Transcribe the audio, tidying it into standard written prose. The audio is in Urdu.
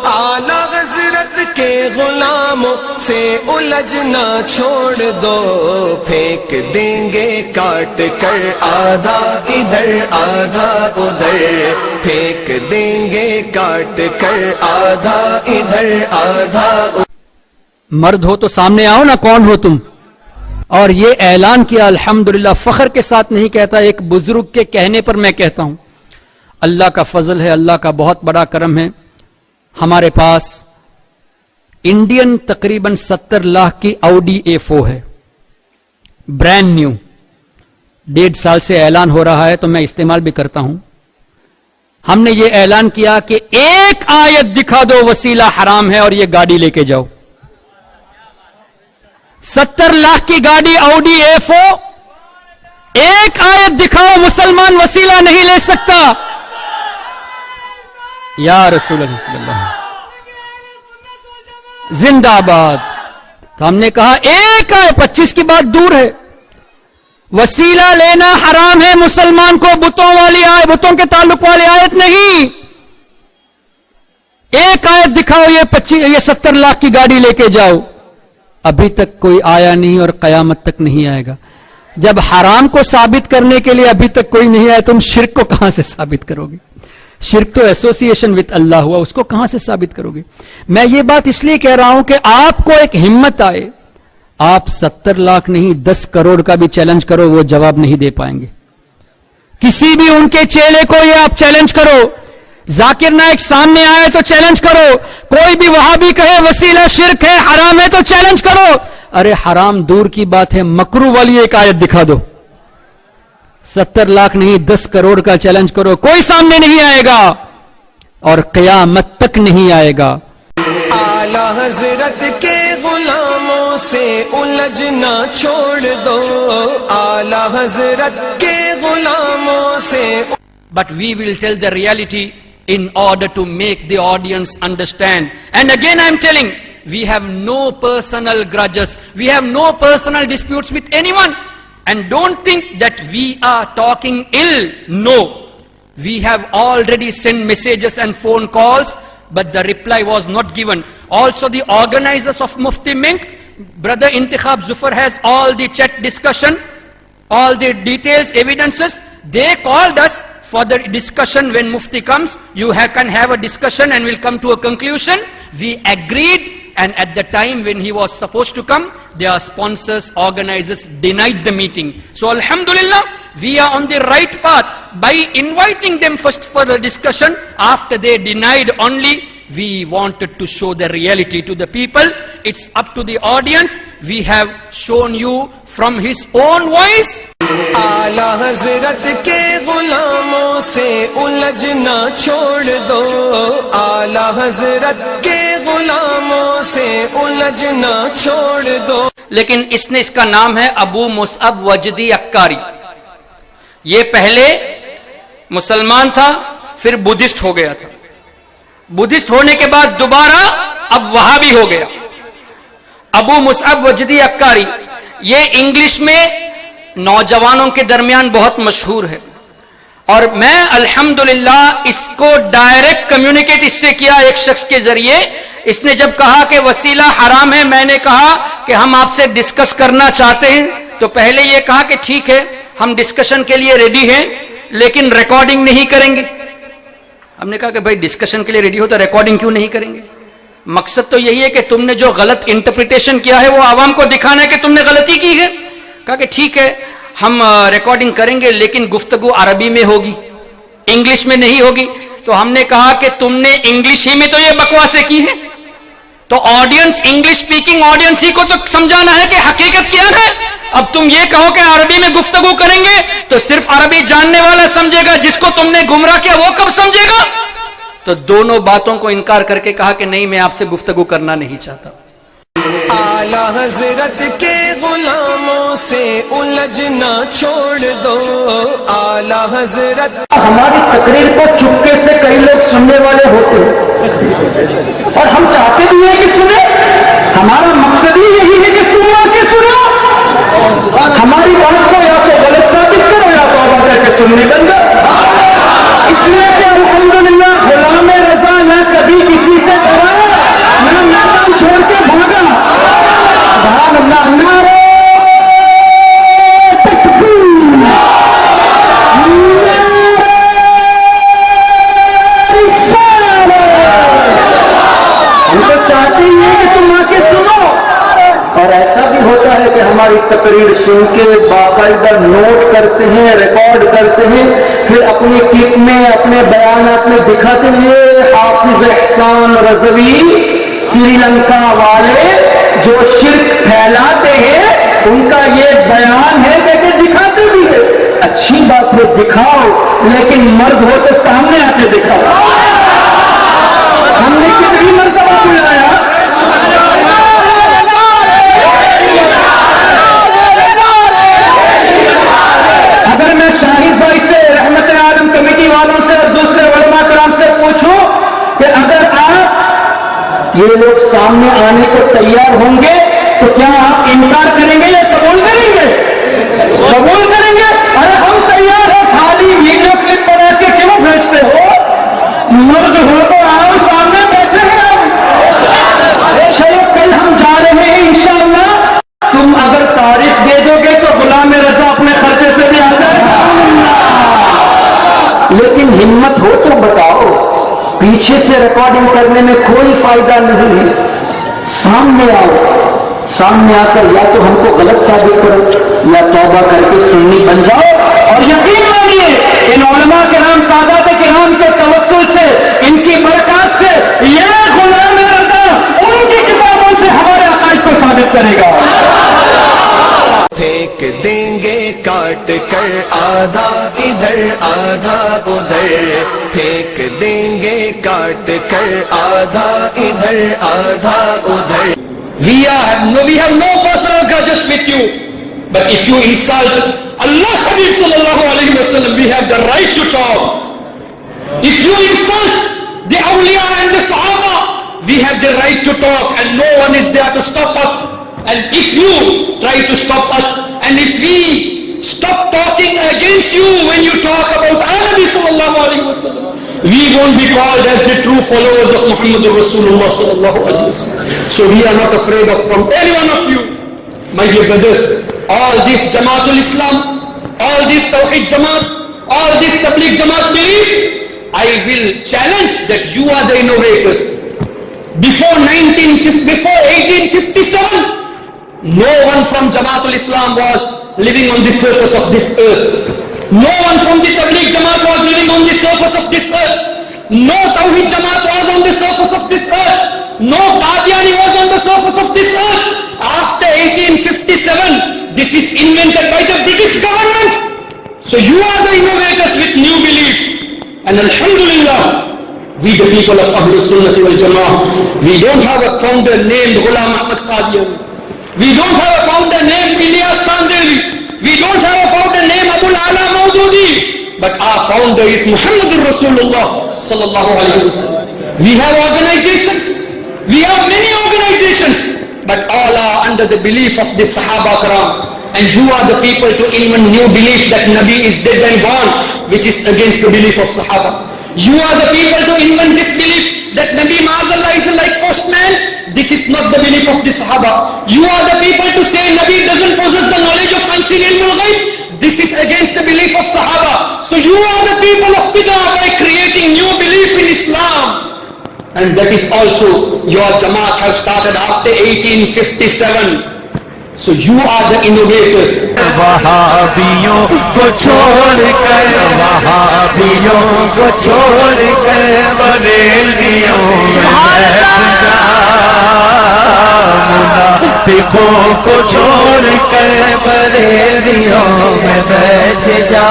اعلی حضرت کے غلاموں سے الجھنا چھوڑ دو، پھینک دیں گے کاٹ کر آدھا ادھر آدھا ادھر، پھینک دیں گے کاٹ کر آدھا ادھر آدھا ادھر۔ مرد ہو تو سامنے آؤ نا، کون ہو تم؟ اور یہ اعلان کیا الحمدللہ، فخر کے ساتھ نہیں کہتا، ایک بزرگ کے کہنے پر میں کہتا ہوں۔ اللہ کا فضل ہے، اللہ کا بہت بڑا کرم ہے، ہمارے پاس انڈین تقریباً 70 لاکھ کی آؤڈی A4 ہے، برانڈ نیو، 1.5 سال سے اعلان ہو رہا ہے تو میں استعمال بھی کرتا ہوں۔ ہم نے یہ اعلان کیا کہ ایک آیت دکھا دو وسیلہ حرام ہے اور یہ گاڑی لے کے جاؤ۔ 70 لاکھ کی گاڑی آؤڈی A4، ایک آیت دکھاؤ مسلمان وسیلہ نہیں لے سکتا۔ یا رسول اللہ صلی اللہ علیہ وسلم زندہ باد۔ تو ہم نے کہا ایک آئے، 25 کی بات دور ہے، وسیلہ لینا حرام ہے مسلمان کو، بتوں والی آیت، بتوں کے تعلق والی آیت نہیں۔ ایک آیت دکھاؤ، یہ 70 لاکھ کی گاڑی لے کے جاؤ۔ ابھی تک کوئی آیا نہیں اور قیامت تک نہیں آئے گا۔ جب حرام کو ثابت کرنے کے لیے ابھی تک کوئی نہیں آیا، تم شرک کو کہاں سے ثابت کرو گے؟ شرک تو ایسوسیشن وتھ اللہ ہوا، اس کو کہاں سے ثابت کرو گے؟ میں یہ بات اس لیے کہہ رہا ہوں کہ آپ کو ایک ہمت آئے، آپ 70 لاکھ نہیں 10 کروڑ کا بھی چیلنج کرو، وہ جواب نہیں دے پائیں گے۔ کسی بھی ان کے چیلے کو یہ آپ چیلنج کرو، ذاکر نائک سامنے آئے تو چیلنج کرو، کوئی بھی وہابی کہے وسیلہ شرک ہے حرام ہے تو چیلنج کرو۔ ارے حرام دور کی بات ہے، مکروہ والی ایک آیت دکھا دو، 70 لاکھ نہیں 10 کروڑ کا چیلنج کرو، کوئی سامنے نہیں آئے گا اور قیامت تک نہیں آئے گا۔ اعلی حضرت کے غلاموں سے الجھنا چھوڑ دو، اعلی حضرت کے غلاموں سے۔ But we will tell the reality in order to make the audience understand. And again I am telling, we have no personal grudges, we have no personal disputes with anyone. And don't think that we are talking ill. No. We have already sent messages and phone calls, but the reply was not given. Also the organizers of Mufti Mink, Brother Intikhab Zufar has all the chat discussion, all the details, evidences. They called us for the discussion. When Mufti comes, you can have a discussion and we'll come to a conclusion. We agreed. And at the time when he was supposed to come, their sponsors, organizers denied the meeting. So alhamdulillah, we are on the right path by inviting them first for the discussion. After they denied only, we wanted to show the reality to the people. It's up to the audience. We have shown you from his own voice. اعلی حضرت کے غلاموں سے الجھنا چھوڑ دو، اعلی حضرت کے غلاموں سے الجھنا چھوڑ دو۔ لیکن اس کا نام ہے ابو مصعب وجدی عکاری۔ یہ پہلے مسلمان تھا، پھر بدھسٹ ہو گیا تھا، بدھسٹ ہونے کے بعد دوبارہ اب وہابی ہو گیا۔ ابو مصعب وجدی عکاری یہ انگلش میں نوجوانوں کے درمیان بہت مشہور ہے، اور میں الحمدللہ اس کو ڈائریکٹ کمیونیکیٹ اس سے کیا ایک شخص کے ذریعے۔ اس نے جب کہا کہ وسیلہ حرام ہے، میں نے کہا کہ ہم آپ سے ڈسکس کرنا چاہتے ہیں، تو پہلے یہ کہا کہ ٹھیک ہے ہم ڈسکشن کے لیے ریڈی ہیں لیکن ریکارڈنگ نہیں کریں گے۔ ہم نے کہا کہ بھائی ڈسکشن کے لیے ریڈی ہو تو ریکارڈنگ کیوں نہیں کریں گے؟ مقصد تو یہی ہے کہ تم نے جو غلط انٹرپریٹیشن کیا ہے وہ عوام کو دکھانا ہے کہ تم نے غلطی کی ہے۔ کہا کہ ٹھیک ہے ہم ریکارڈنگ کریں گے لیکن گفتگو عربی میں ہوگی، انگلش میں نہیں ہوگی۔ تو ہم نے کہا کہ تم نے انگلش ہی میں تو یہ بکواسیں کی ہیں، تو آڈینس، انگلش سپیکنگ آڈینس ہی کو تو سمجھانا ہے کہ حقیقت کیا ہے۔ اب تم یہ کہو کہ عربی میں گفتگو کریں گے تو صرف عربی جاننے والا سمجھے گا، جس کو تم نے گمراہ کیا وہ کب سمجھے گا؟ تو دونوں باتوں کو انکار کر کے کہا کہ نہیں، میں آپ سے گفتگو کرنا نہیں چاہتا۔ اعلی حضرت کے غلاموں سے الجھنا چھوڑ دو، اعلی حضرت۔ ہماری تقریر کو چپکے سے کئی لوگ سننے والے ہوتے ہیں اور ہم چاہتے بھی ہیں کہ سنیں، ہمارا مقصد ہی یہی ہے کہ تم آ کے سنو، ہماری بات کو یا تو غلط ثابت کرو یا تو آبا کر کے سننے بن جاؤ۔ اس لیے کہ الحمدللہ غلام رضا نہ کبھی کسی ہماری تقریر سن کے باقاعدہ نوٹ کرتے ہیں، ریکارڈ کرتے ہیں، پھر اپنی کلپ میں اپنے بیانات میں دکھاتے ہیں حافظ احسان رضوی سری لنکا والے جو شرک پھیلاتے ہیں ان کا یہ بیان ہے کہ دکھاتے بھی ہے. اچھی بات ہے دکھاؤ، لیکن مرد ہو تو سامنے آ کے دکھاؤ. ہم نے کتنی مرتبہ بلایا، اگر میں شاہد بھائی سے، رحمت عالم کمیٹی والوں سے اور دوسرے علماء کرام سے پوچھوں کہ اگر آپ یہ لوگ سامنے آنے کو تیار ہوں گے تو کیا آپ انکار کریں گے یا قبول کریں گے؟ قبول کریں گے. ارے ہم تیار ہیں، خالی ویڈیو کلپ بنا کے کیوں بھیجتے ہو؟ مرد ہو تو آؤ، سامنے بیٹھے ہیں. چلو کل ہم جا رہے ہیں انشاءاللہ، تم اگر تاریخ دے دو گے تو غلام رضا اپنے خرچے سے بھی آ جائے گا. لیکن ہمت ہو تو بتاؤ، پیچھے سے ریکارڈنگ کرنے میں کوئی فائدہ نہیں ہے. سامنے آؤ، سامنے آ کر یا تو ہم کو غلط ثابت کرو یا توبہ کر کے سنی بن جاؤ. اور یقین مانیے ان علماء کرام سادات کرام کے توسل سے، ان کی برکات سے یہ غلام رضا ان کی کتابوں سے ہمارے عقائد کو ثابت کرے گا. پھینک دیں گے کاٹ کر آدھا ادھر آدھا ادھر، پھینک دیں گے کاٹ کر آدھا ادھر آدھا ادھر. We have no personal grudges with you, but if you insult Allah's Habib sallallahu alaihi wasallam, we have the right to talk. If you insult the awliya and the sahaba, we have the right to talk, and no one is there to stop us. And if you try to stop us, and if we stop talking against you when you talk about Nabi sallallahu alaihi wasallam, we won't be called as the true followers of Muhammad Rasulullah sallallahu alaihi wasallam. So we are not afraid of from any one of you, my dear brothers. All this Jamaatul Islam, all this Tawheed Jamaat, all this Tabligh Jamaat belief, I will challenge that you are the innovators. Before 1857, no one from Jamaatul Islam was living on the surface of this earth. No one from the Tabligh Jamaat was living on the surface of this earth. No Tawheed Jamaat was on the surface of this earth. No Qadiani was on the surface of this earth. After 1857, this is invented by the British government. So you are the innovators with new belief. And Alhamdulillah, we the people of Ahlus Sunnah wal Jama'ah, we don't have a founder named Ghulam Ahmad Qadiani. We don't have a founder named Ilyas Kandeli. We don't have a founder named Abul Ala Maududi. But our founder is Muhammadur Rasulullah sallallahu alaihi wasallam. We have organizations. We have many organizations. But all are under the belief of the Sahaba Karam. And you are the people to invent new belief that Nabi is dead and gone, which is against the belief of Sahaba. You are the people to invent this belief that Nabi Ma'azallah is like postman. This is not the belief of the Sahaba. You are the people to say Nabi doesn't possess the knowledge of unseen ilmul ghaib. This is against the belief of Sahaba. So you are the people of Bid'ah by creating new belief in Islam. And that is also your Jamaat have started after 1857. So you are the innovators. وہابیوں کو چھوڑ کر، وہابیوں کو چھوڑ کر بریلویوں میں بیٹھ جا، منافقوں کو چھوڑ کر بریلویوں میں بیٹھ جا.